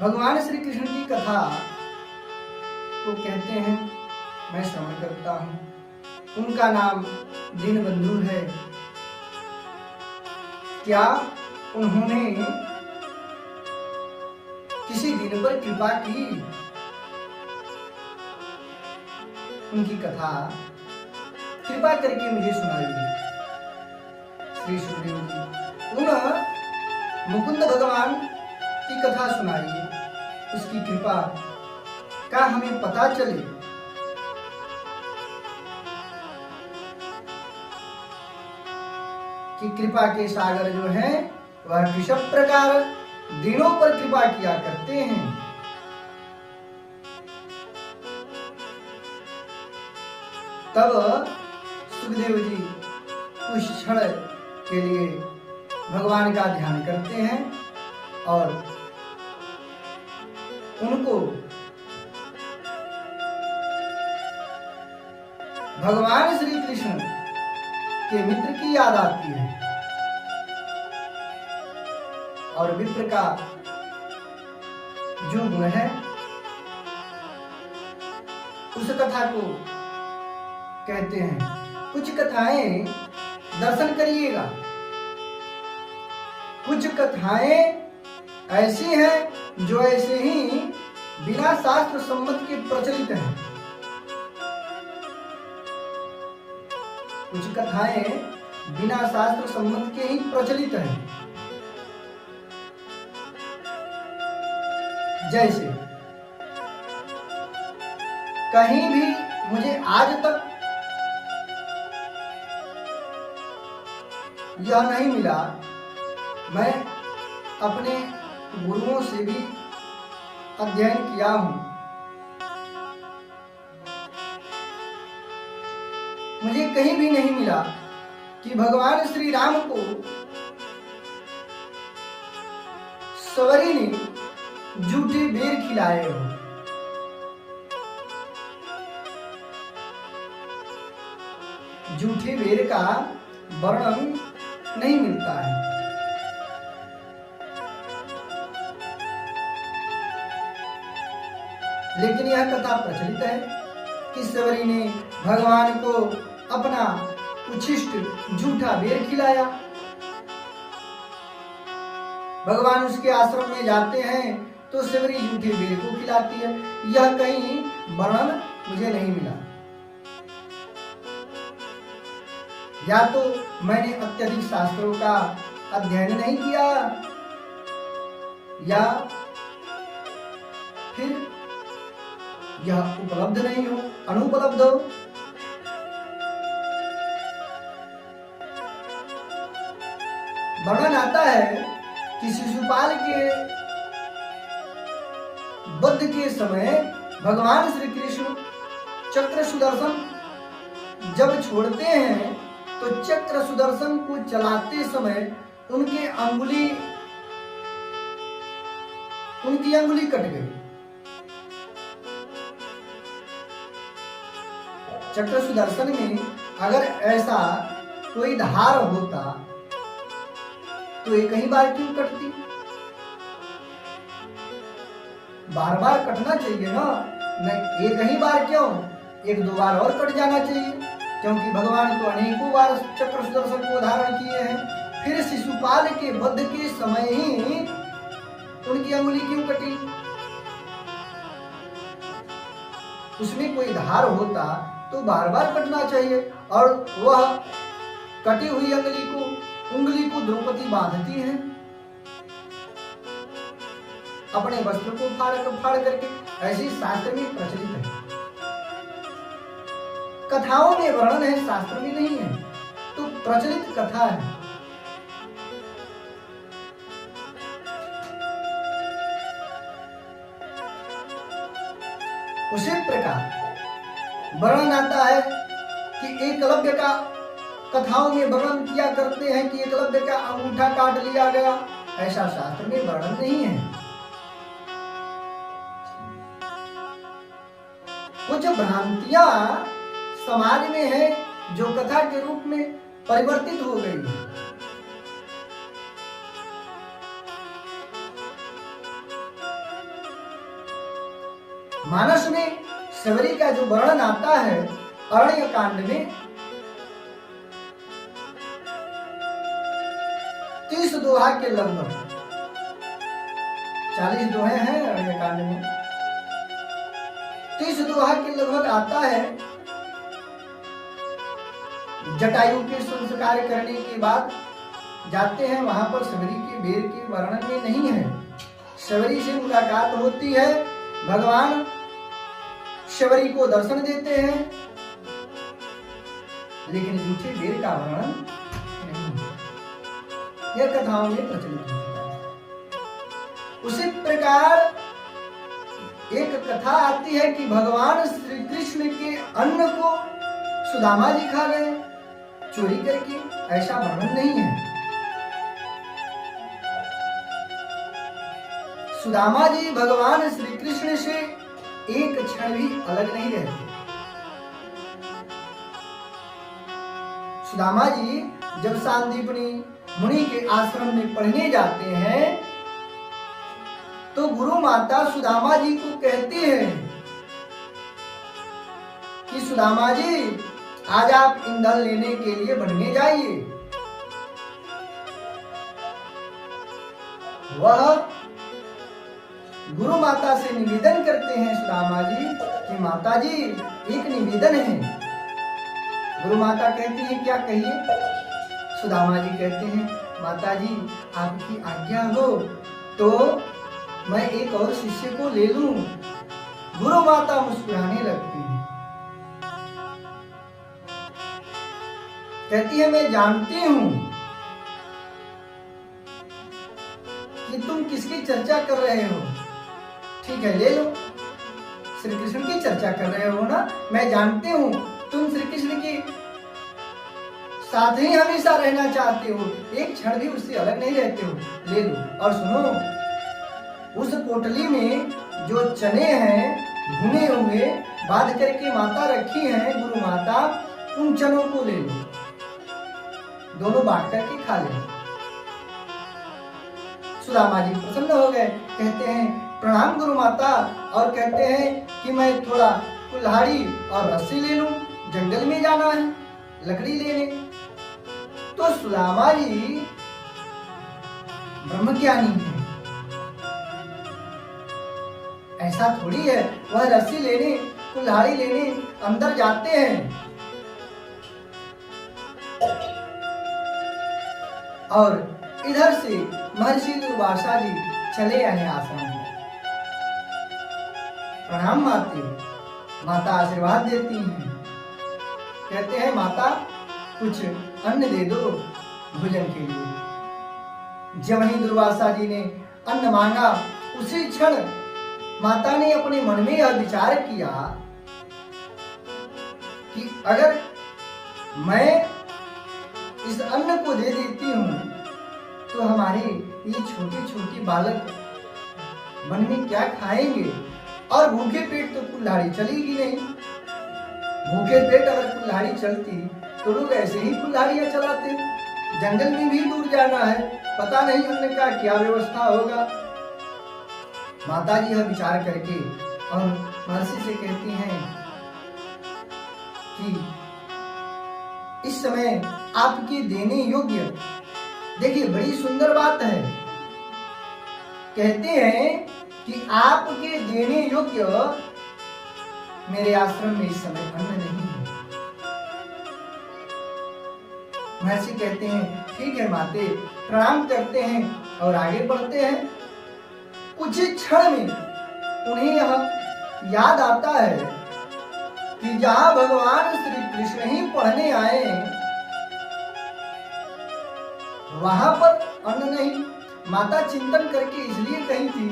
भगवान श्री कृष्ण की कथा को कहते हैं, मैं श्रवण करता हूं। उनका नाम दीनबंधु है। क्या उन्होंने किसी दिन पर कृपा की? उनकी कथा कृपा करके मुझे सुनाइए। श्री सुखदेव जी, उन मुकुंद भगवान की कथा सुनाइए, उसकी कृपा का हमें पता चले। कि कृपा के सागर जो है वह किस प्रकार दिनों पर कृपा किया करते हैं। तब सुखदेव जी कुछ क्षण के लिए भगवान का ध्यान करते हैं और उनको भगवान श्री कृष्ण के मित्र की याद आती है और विप्र का जो गुण है उस कथा को कहते हैं। कुछ कथाएं दर्शन करिएगा, कुछ कथाएं ऐसी हैं जो ऐसे ही बिना शास्त्र सम्मत के प्रचलित हैं। कुछ कथाएं बिना शास्त्र सम्मत के ही प्रचलित हैं। जैसे कहीं भी मुझे आज तक यह नहीं मिला, मैं अपने गुरुओं से भी अध्ययन किया हूं, मुझे कहीं भी नहीं मिला कि भगवान श्री राम को सवरी ने झूठे बेर खिलाए हो। झूठे बेर का वर्णन नहीं मिलता है। लेकिन यह कथा प्रचलित है कि सवरी ने भगवान को अपना उच्छिष्ट झूठा बेर खिलाया। भगवान उसके आश्रम में जाते हैं तो सवरी झूठे बेर को खिलाती है। यह कहीं वर्णन मुझे नहीं मिला। या तो मैंने अत्यधिक शास्त्रों का अध्ययन नहीं किया, या फिर यह उपलब्ध नहीं हो, अनुपलब्ध हो। वर्णन आता है कि शिशुपाल के वध के समय भगवान श्री कृष्ण चक्र सुदर्शन जब छोड़ते हैं तो चक्र सुदर्शन को चलाते समय उनकी अंगुली कट गई। चक्र सुदर्शन में अगर ऐसा कोई धार होता तो एक ही बार क्यों कटती? बार बार कटना चाहिए ना, नहीं एक ही बार क्यों, एक दो बार और कट जाना चाहिए, क्योंकि भगवान तो अनेकों बार चक्र सुदर्शन को धारण किए हैं। फिर शिशुपाल के वध के समय ही उनकी अंगुली क्यों कटी? उसमें कोई धार होता तो बार बार कटना चाहिए। और वह कटी हुई उंगली को द्रौपदी बांधती है अपने वस्त्र को फाड़ करके। ऐसी शास्त्र में प्रचलित है। कथाओं में वर्णन है, शास्त्र में नहीं है, तो प्रचलित कथा है। उसी प्रकार वर्णन आता है कि एकलव्य का, कथाओं में वर्णन किया करते हैं कि एकलव्य का अंगूठा काट लिया गया। ऐसा शास्त्र में वर्णन नहीं है। कुछ भ्रांतियां समाज में है जो कथा के रूप में परिवर्तित हो गई है। मानस में शबरी का जो वर्णन आता है अरण्य कांड में 30 दोहा के लगभग, 40 दोहे हैं अरण्य कांड में, 30 दोहा के लगभग आता है। जटायु के संस्कार करने के बाद जाते हैं, वहां पर शबरी के बेर के वर्णन में नहीं है। शबरी से मुलाकात होती है, भगवान शबरी को दर्शन देते हैं, लेकिन झूठे बेर का वर्णन नहीं है। यह कथाओं में प्रचलित है। उसी प्रकार एक कथा आती है कि भगवान श्री कृष्ण के अन्न को सुदामा जी खा गए चोरी करके, ऐसा वर्णन नहीं है। सुदामा जी भगवान श्री कृष्ण से एक क्षण भी अलग नहीं रहते। सुदामा जी जब सांदीपनी मुनि के आश्रम में पढ़ने जाते हैं तो गुरु माता सुदामा जी को कहती है कि सुदामा जी आज आप ईंधन लेने के लिए वन में जाइए। वह गुरु माता से निवेदन करते हैं सुदामा जी कि माता जी एक निवेदन है। गुरु माता कहती है क्या, कहिए। सुदामा जी कहते हैं माता जी आपकी आज्ञा हो तो मैं एक और शिष्य को ले लूं। गुरु माता मुस्कुराने लगती है, कहती है मैं जानती हूं कि तुम किसकी चर्चा कर रहे हो। ठीक है ले लो, श्री कृष्ण की चर्चा कर रहे हो ना, मैं जानती हूँ तुम श्री कृष्ण के साथ ही हमेशा रहना चाहते हो, एक क्षण भी उससे अलग नहीं रहते हो, ले लो। और सुनो, उस पोटली में जो चने हैं भुने हुए बांध करके माता रखी हैं गुरु माता, उन चनों को ले लो, दोनों बांट करके खा ले। सुदामा जी प्रसन्न हो गए, कहते हैं प्रणाम गुरु माता, और कहते हैं कि मैं थोड़ा कुल्हाड़ी और रस्सी ले लूं, जंगल में जाना है लकड़ी लेने। तो सुदामा जी ब्रह्मज्ञानी है, ऐसा थोड़ी है वह रस्सी लेने कुल्हाड़ी लेने अंदर जाते हैं और इधर से महर्षि दुर्वासा जी चले आए आश्रम में। प्रणाम माते, माता आशीर्वाद देती हैं, कहते हैं माता कुछ अन्न दे दो भोजन के लिए। जब ही दुर्वासा जी ने अन्न मांगा, उसी क्षण माता ने अपने मन में यह विचार किया कि अगर मैं इस अन्न को दे देती हूं तो हमारे ये छोटे छोटे बालक वन में क्या खाएंगे, और भूखे पेट तो कुल्हाड़ी चलेगी नहीं। भूखे पेट अगर कुल्हाड़ी चलती तो लोग ऐसे ही कुल्हाड़ियां चलाते, जंगल में भी दूर जाना है, पता नहीं अन्न का क्या व्यवस्था होगा। माता जी यह विचार करके और महर्षि से कहती हैं कि इस समय आपके देने योग्य, देखिए बड़ी सुंदर बात है, कहते हैं कि आपके देने योग्य मेरे आश्रम में इस समय अन्न नहीं है। महर्षि कहते हैं ठीक है माते, प्रणाम करते हैं और आगे बढ़ते हैं। कुछ ही क्षण में उन्हें यह याद आता है कि जहां भगवान श्री कृष्ण ही पढ़ने आए वहां पर अन्न नहीं। माता चिंतन करके इसलिए कही थी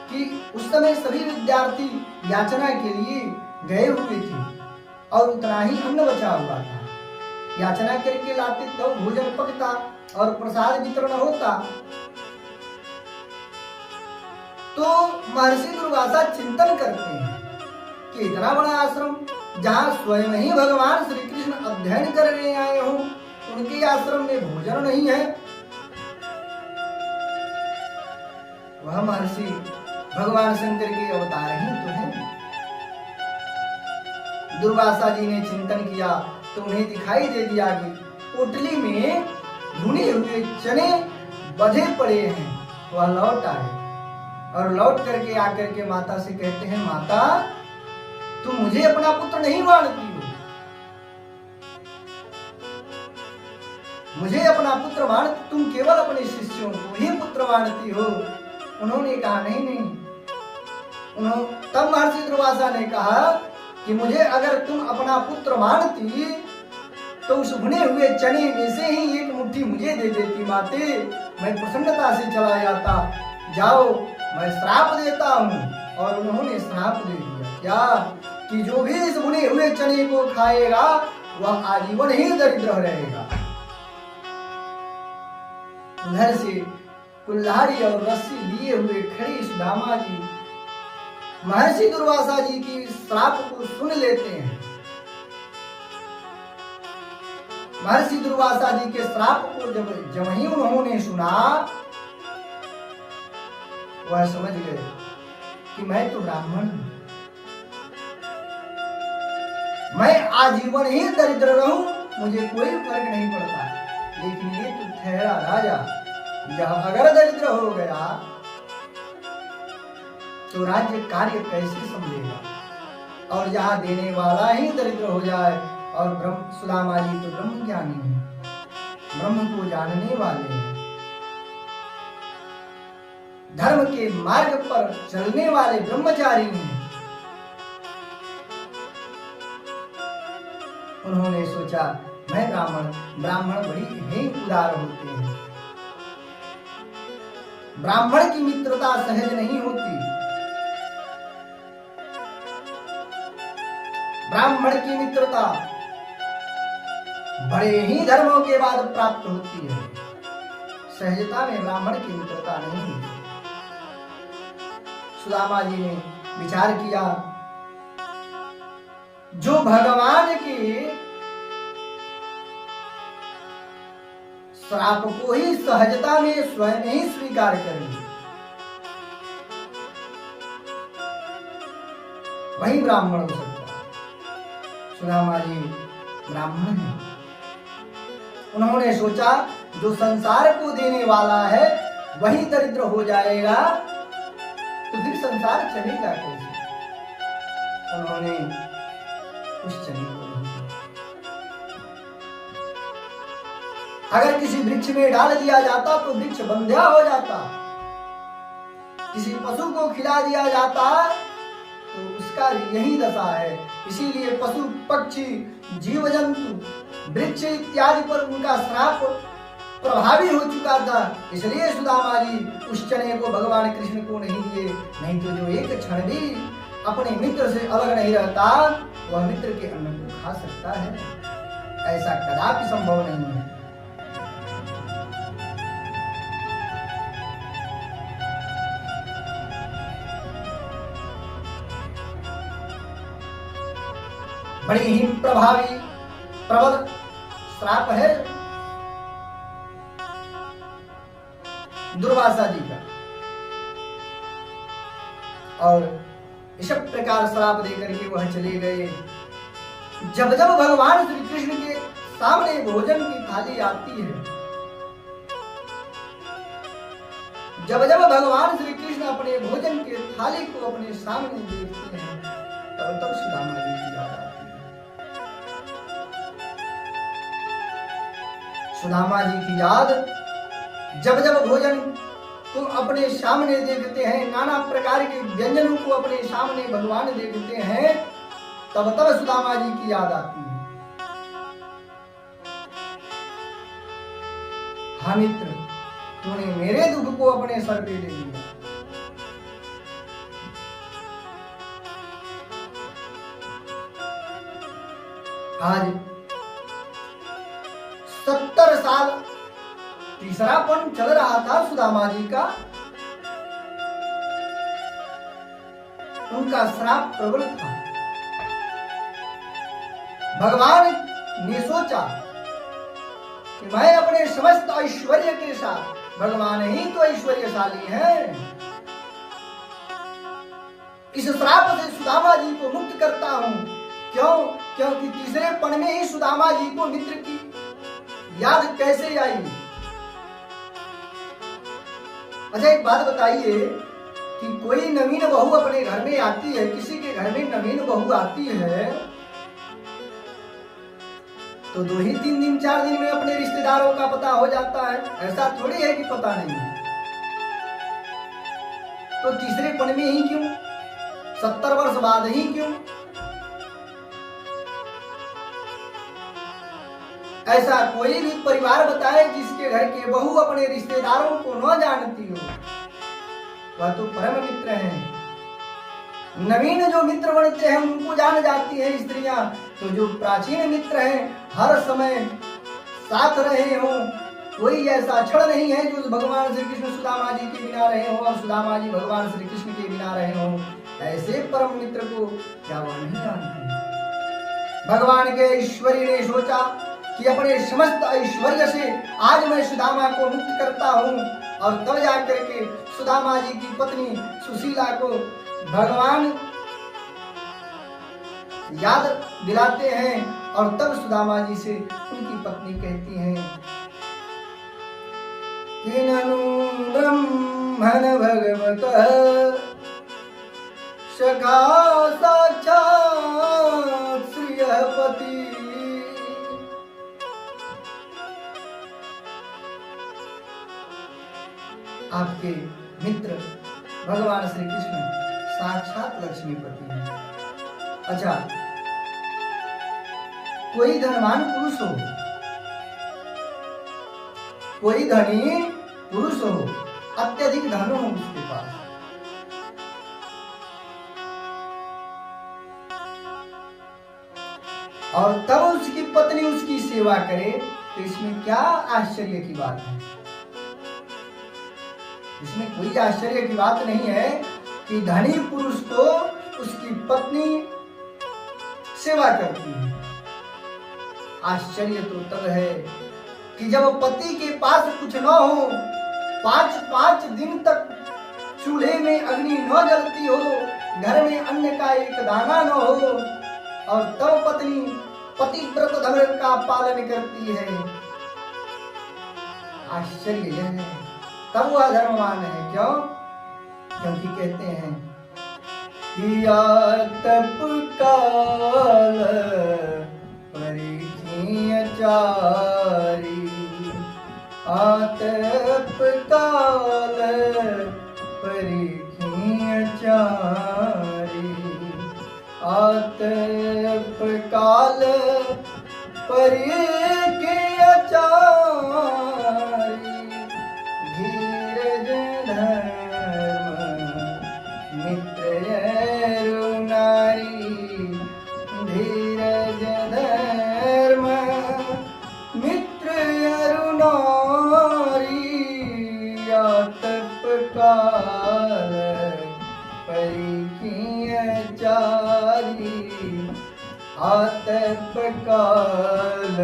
कि उस समय सभी विद्यार्थी याचना के लिए गए हुए थे और उतना ही अन्न बचा हुआ था। याचना करके लाते तो भोजन पकता और प्रसाद वितरण होता। तो महर्षि दुर्वासा चिंतन करते हैं कि इतना बड़ा आश्रम जहाँ स्वयं ही भगवान श्री कृष्ण अध्ययन करने आए हों, उनके आश्रम में भोजन नहीं है। वह महर्षि भगवान शंकर के अवतार ही तो हैं। दुर्वासा जी ने चिंतन किया तो उन्हें दिखाई दे दिया कि पोटली में भुने हुए चने बधे पड़े हैं। वह लौट आए और लौट करके आकर के माता से कहते हैं, माता तुम मुझे अपना पुत्र नहीं मानती हो, मुझे अपना पुत्र मानती, तुम केवल अपने शिष्यों को ही पुत्र मानती हो। उन्होंने कहा नहीं। तब महर्षि दुर्वासा ने कहा कि मुझे अगर तुम अपना पुत्र मानती तो उस भुने हुए चने में से ही एक मुट्ठी मुझे दे देती माते, मैं प्रसन्नता से चला जाता। जाओ मैं श्राप देता हूँ। और उन्होंने श्राप दे दिया क्या कि जो भी इस भुने हुए चने को खाएगा वह आजीवन ही दरिद्र रहेगा। उधर से कुल्हाड़ी और रस्सी लिए हुए खड़ी सुदामा जी महर्षि दुर्वासा जी की श्राप को सुन लेते हैं। महर्षि दुर्वासा जी के श्राप को जब ही उन्होंने सुना, वह समझ गए कि मैं तो ब्राह्मण हूं, मैं आजीवन ही दरिद्र रहूं, मुझे कोई फर्क नहीं पड़ता। लेकिन ये तो ठहरा राजा, यह अगर दरिद्र हो गया तो राज्य कार्य कैसे संभलेगा, और यहाँ देने वाला ही दरिद्र हो जाए। और सुदामा जी तो ब्रह्म ज्ञानी है, ब्रह्म को जानने वाले हैं, धर्म के मार्ग पर चलने वाले ब्रह्मचारी हैं। उन्होंने सोचा मैं ब्राह्मण बड़ी ही उदार होते हैं, ब्राह्मण की मित्रता सहज नहीं होती, ब्राह्मण की मित्रता बड़े ही धर्मों के बाद प्राप्त होती है, सहजता में ब्राह्मण की मित्रता नहीं होती। सुदामा जी ने विचार किया, जो भगवान के श्राप को ही सहजता में स्वयं ही स्वीकार करेंगे वही ब्राह्मण हो सकता है। सुदामा जी ब्राह्मण हैं। उन्होंने सोचा जो संसार को देने वाला है वही दरिद्र हो जाएगा तो फिर संसार चलेगा कैसे। उन्होंने उस चने को अगर किसी वृक्ष में डाल दिया जाता तो वृक्ष बंध्या हो जाता, किसी पशु को खिला दिया जाता तो उसका यही दशा है। इसीलिए पशु पक्षी जीव जंतु वृक्ष इत्यादि पर उनका श्राप प्रभावी हो चुका था। इसलिए सुदामा जी उस चने को भगवान कृष्ण को नहीं दिए, नहीं तो जो एक क्षण भी अपने मित्र से अलग नहीं रहता वह मित्र के अन्न को खा सकता है, ऐसा कदापि संभव नहीं है। बड़ी ही प्रभावी प्रबल श्राप है दुर्वासा जी का। और इस प्रकार श्राप देकर के वह चले गए। जब जब भगवान श्री कृष्ण के सामने भोजन की थाली आती है, जब जब भगवान श्री कृष्ण अपने भोजन के थाली को अपने सामने देखते हैं तब तब सुदामा जी की याद आती है। सुदामा जी की याद जब जब भोजन को अपने सामने देखते हैं, नाना प्रकार के व्यंजनों को अपने सामने भगवान देखते हैं, तब तब सुदामा जी की याद आती है। हाँ मित्र, तूने मेरे दुख को अपने सर पे ले लिया। आज 70 साल तीसरापन चल रहा था सुदामा जी का। उनका श्राप प्रबल था। भगवान ने सोचा कि मैं अपने समस्त ऐश्वर्य के साथ, भगवान ही तो ऐश्वर्यशाली हैं, इस श्राप से सुदामा जी को मुक्त करता हूं। क्यों? क्योंकि तीसरे पन में ही सुदामा जी को मित्र की याद कैसे आई। अच्छा एक बात बताइए कि कोई नवीन बहू अपने घर में आती है, किसी के घर में नवीन बहू आती है तो 2 ही 3 दिन 4 दिन में अपने रिश्तेदारों का पता हो जाता है। ऐसा थोड़ी है कि पता नहीं है। तो तीसरे पन में ही क्यों? 70 वर्ष बाद ही क्यों? ऐसा कोई भी परिवार बताए जिसके घर के बहू अपने रिश्तेदारों को न जानती हो, वह तो परम मित्र हैं। नवीन जो मित्र बनते हैं उनको जान जाती है स्त्रियां, तो जो प्राचीन मित्र हैं हर समय साथ रहे हों, कोई ऐसा क्षण नहीं है जो भगवान श्री कृष्ण सुदामा जी के बिना रहे हो और सुदामा जी भगवान श्री कृष्ण के बिना रहे हो। ऐसे परम मित्र को क्या वह नहीं जानती। भगवान के ऐश्वर्य ने सोचा कि अपने समस्त ऐश्वर्य से आज मैं सुदामा को मुक्त करता हूँ, और तब जाकर के सुदामा जी की पत्नी सुशीला को भगवान याद दिलाते हैं, और तब सुदामा जी से उनकी पत्नी कहती हैं कि ननु ब्रह्मण भगवतः सखा साक्षात् श्रियपति। आपके मित्र भगवान श्री कृष्ण साक्षात लक्ष्मीपति हैं। अच्छा, कोई धनवान पुरुष हो, कोई धनी पुरुष हो, अत्यधिक धन हो उसके पास, और तब उसकी पत्नी उसकी सेवा करे, तो इसमें क्या आश्चर्य की बात है? इसमें कोई आश्चर्य की बात नहीं है कि धनी पुरुष को उसकी पत्नी सेवा करती है। आश्चर्य तो तब है कि जब पति के पास कुछ न हो, 5-5 दिन तक चूल्हे में अग्नि न जलती हो, घर में अन्न का एक दाना न हो, और तब पत्नी पतिव्रत धर्म का पालन करती है। आश्चर्य यह है, तब वह धर्मवान है। क्यों? क्योंकि कहते हैं कि तप काल परिखीय चारी, आतप काल परिखीय चारी, आतप काल परिखीय चारी, धीरज धर्म मित्र नारी, धीरज धर्म मित्र नारी, आतप काल परिखीय चारी, आतप काल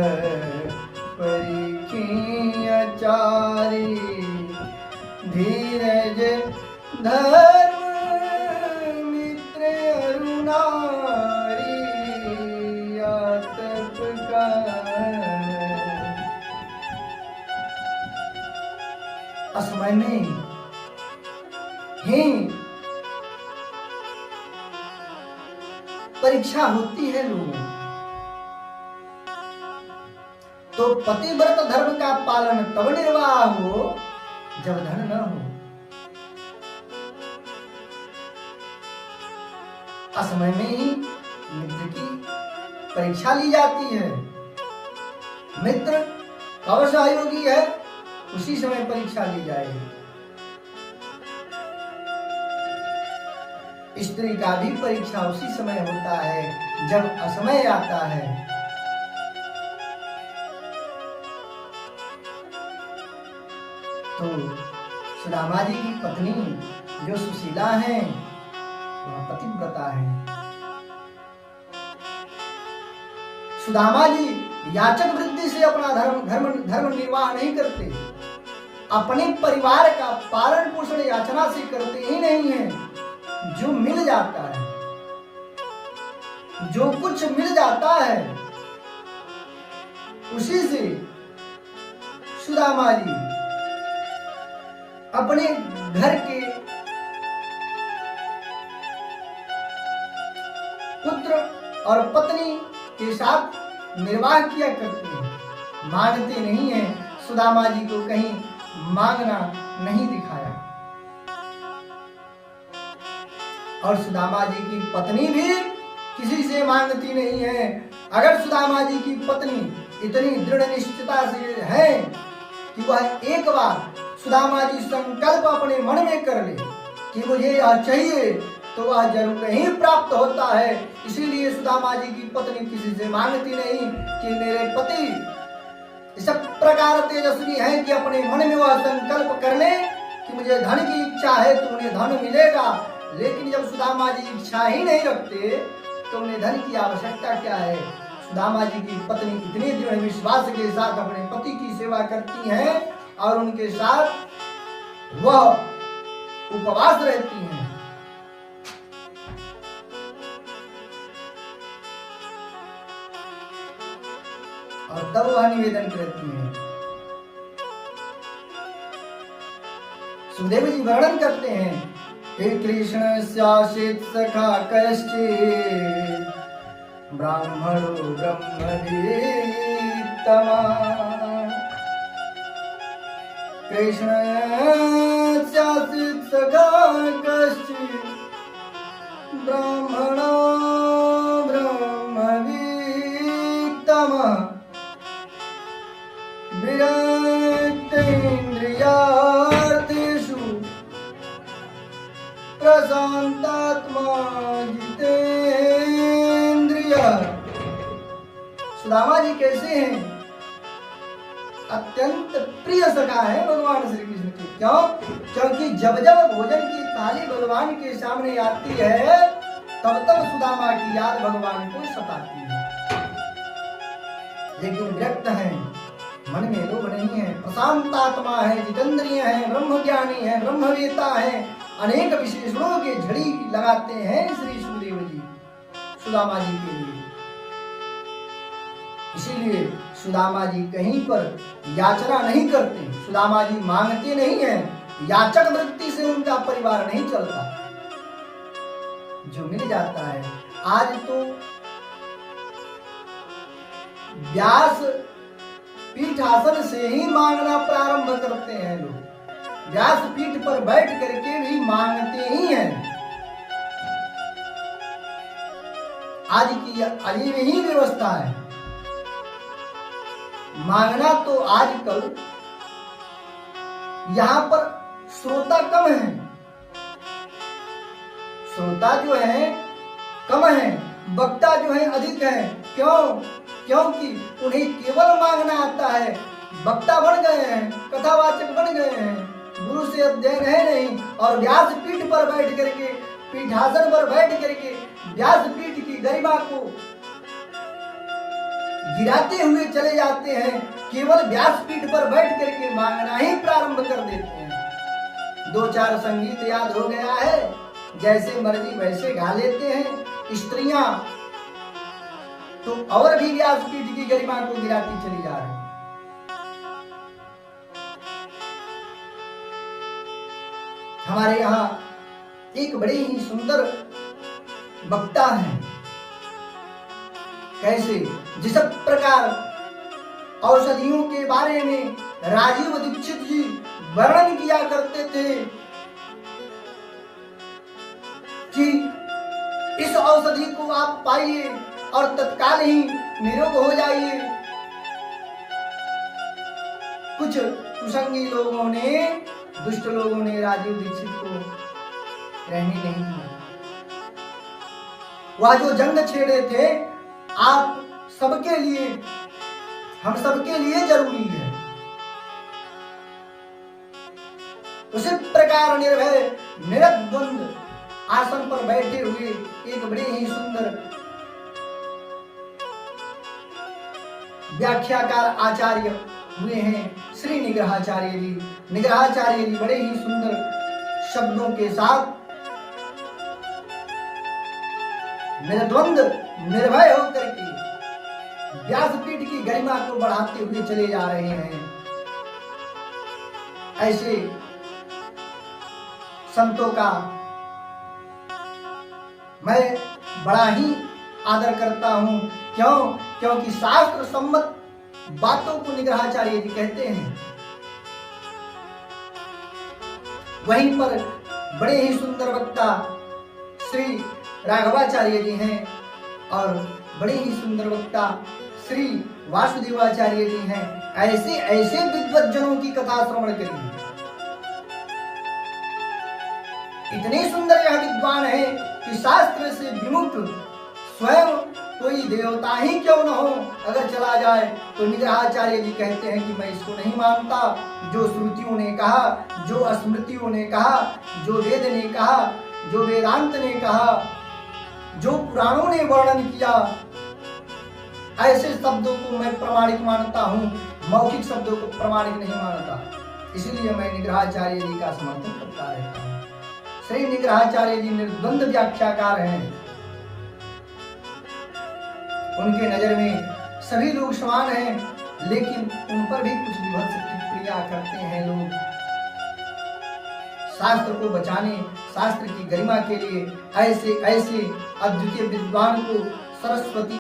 परिखीय चारी, धीरज धर्म मित्र नारी, आतप काल। असमय में ही परीक्षा होती है लोगों, तो पतिव्रत धर्म का पालन तब निर्वाह हो जब धन न हो। असमय में ही मित्र की परीक्षा ली जाती है। मित्र कब सहयोगी है, उसी समय परीक्षा ली जाएगी। स्त्री का भी परीक्षा उसी समय होता है जब असमय आता है। तो सुदामा जी की पत्नी जो सुशीला है वह पतिव्रता है। सुदामा जी याचक वृत्ति से अपना धर्म निर्वाह नहीं करते, अपने परिवार का पालन पोषण याचना से करते ही नहीं है। जो मिल जाता है, जो कुछ मिल जाता है उसी से सुदामा जी अपने घर के पुत्र और पत्नी के साथ निर्वाह किया करते हैं। मांगते नहीं हैं, सुदामा जी को कहीं मांगना नहीं दिखाया। और सुदामा जी की पत्नी भी किसी से मांगती नहीं है। अगर सुदामा जी की पत्नी इतनी दृढ़ निश्चिता से है कि वह एक बार सुदामा जी संकल्प अपने मन में कर ले कि मुझे यह चाहिए, तो वह जरूर ही प्राप्त होता है। इसीलिए सुदामा जी की पत्नी किसी से मांगती नहीं कि मेरे पति इस प्रकार तेजस्वी हैं कि अपने मन में वह संकल्प कर ले कि मुझे धन की इच्छा है तो उन्हें धन मिलेगा। लेकिन जब सुदामा जी इच्छा ही नहीं रखते तो उन्हें धन की आवश्यकता क्या है। सुदामा जी की पत्नी इतने दृढ़ विश्वास के साथ अपने पति की सेवा करती हैं और उनके साथ वह उपवास रहती हैं। और तब वह निवेदन करती हैं। सुखदेव जी वर्णन करते हैं, हे कृष्ण स्यासित सखा कश्चित् ब्राह्मणो ब्रह्मवीत्तमा। कृष्ण स्यासित सखा कश्चित् ब्राह्मणो ब्रह्मवीत्तमा। विरक्तेन्द्रियार्थेषु प्रशान्तात्मा जितेन्द्रियः। सुदामा जी कैसे हैं? अत्यंत प्रिय सखा है भगवान श्री कृष्ण के। क्यों? क्योंकि जब जब भोजन की थाली भगवान के सामने आती है तब तब सुदामा की याद भगवान को सताती है। लेकिन विरक्त है, मन में लोभ नहीं है, प्रशांत आत्मा है, जितेंद्रिय है, ब्रह्मज्ञानी है, ब्रह्मवेता है, अनेक विशेषणों के झड़ी लगाते हैं श्री सुखदेव जी सुदामा जी के लिए। इसीलिए सुदामा जी कहीं पर याचना नहीं करते, सुदामा जी मांगते नहीं हैं। याचक वृत्ति से उनका परिवार नहीं चलता, जो मिल जाता है। आज तो व्यास पीठासन से ही मांगना प्रारंभ करते हैं लोग। व्यास पीठ पर बैठ करके भी मांगते ही हैं। आज की अजीब ही व्यवस्था है। मांगना तो आजकल यहाँ पर श्रोता कम है, श्रोता जो है कम है, वक्ता जो है अधिक है। क्यों? क्योंकि उन्हें केवल मांगना आता है। वक्ता बन गए हैं, कथावाचक बन गए हैं, गुरु से अध्ययन है नहीं। और व्यास पीठ पर बैठ करके, पीठासन पर बैठ करके व्यास पीठ की गरिमा को गिराते हुए चले जाते हैं। केवल व्यास पीठ पर बैठ करके मांगना ही प्रारंभ कर देते हैं। दो चार संगीत याद हो गया है, जैसे मर्जी वैसे गा लेते हैं। स्त्रियां तो और भी व्यास पीठ की गरिमा को गिराती चली जा रही। हमारे यहाँ एक बड़े ही सुंदर वक्ता है। कैसे? जिस प्रकार औषधियों के बारे में राजीव दीक्षित जी वर्णन किया करते थे कि इस औषधि को आप पाइए और तत्काल ही निरोग हो जाइए। कुछ कुसंगी लोगों ने, दुष्ट लोगों ने राजीव दीक्षित को रहने नहीं दिया। वह जो जंग छेड़े थे, आप सबके लिए, हम सबके लिए जरूरी है। उसी प्रकार निर्भय निरद्वंद आसन पर बैठे हुए एक बड़े ही सुंदर व्याख्याकार आचार्य हुए हैं श्री निग्रहाचार्य जी। निग्रहाचार्य जी बड़े ही सुंदर शब्दों के साथ निर्द्वंद निर्भय होकर के व्यासपीठ की गरिमा को बढ़ाते हुए चले जा रहे हैं। ऐसे संतों का मैं बड़ा ही आदर करता हूं। क्यों? क्योंकि शास्त्र सम्मत बातों को निग्रहाचार्य जी कहते हैं। वहीं पर बड़े ही सुंदर वक्ता श्री राघवाचार्य जी हैं और बड़े ही सुंदर वक्ता श्री वासुदेवाचार्य जी हैं। ऐसे ऐसे विद्वज्जनों की कथा श्रवण करिए। इतने सुंदर यह विद्वान है कि शास्त्र से विमुख स्वयं कोई देवता ही क्यों न हो, अगर चला जाए तो निग्रहाचार्य जी कहते हैं कि मैं इसको नहीं मानता। जो श्रुतियों ने कहा, जो स्मृतियों ने कहा, जो वेद ने कहा, जो वेदांत ने कहा, जो पुराणों ने वर्णन किया, ऐसे शब्दों को मैं प्रमाणिक मानता हूँ, मौखिक शब्दों को प्रमाणिक नहीं मानता। इसलिए मैं निग्रहाचार्य जी का समर्थन करता रहता हूँ। श्री निग्रहाचार्य जी निर्द्वंद व्याख्याकार हैं। उनके नजर में सभी लोग समान हैं, लेकिन उन पर भी कुछ विभत्स टिप्पणियां करते हैं लोग। शास्त्र को बचाने, शास्त्र की गरिमा के लिए ऐसे ऐसे अद्वितीय विद्वान को सरस्वती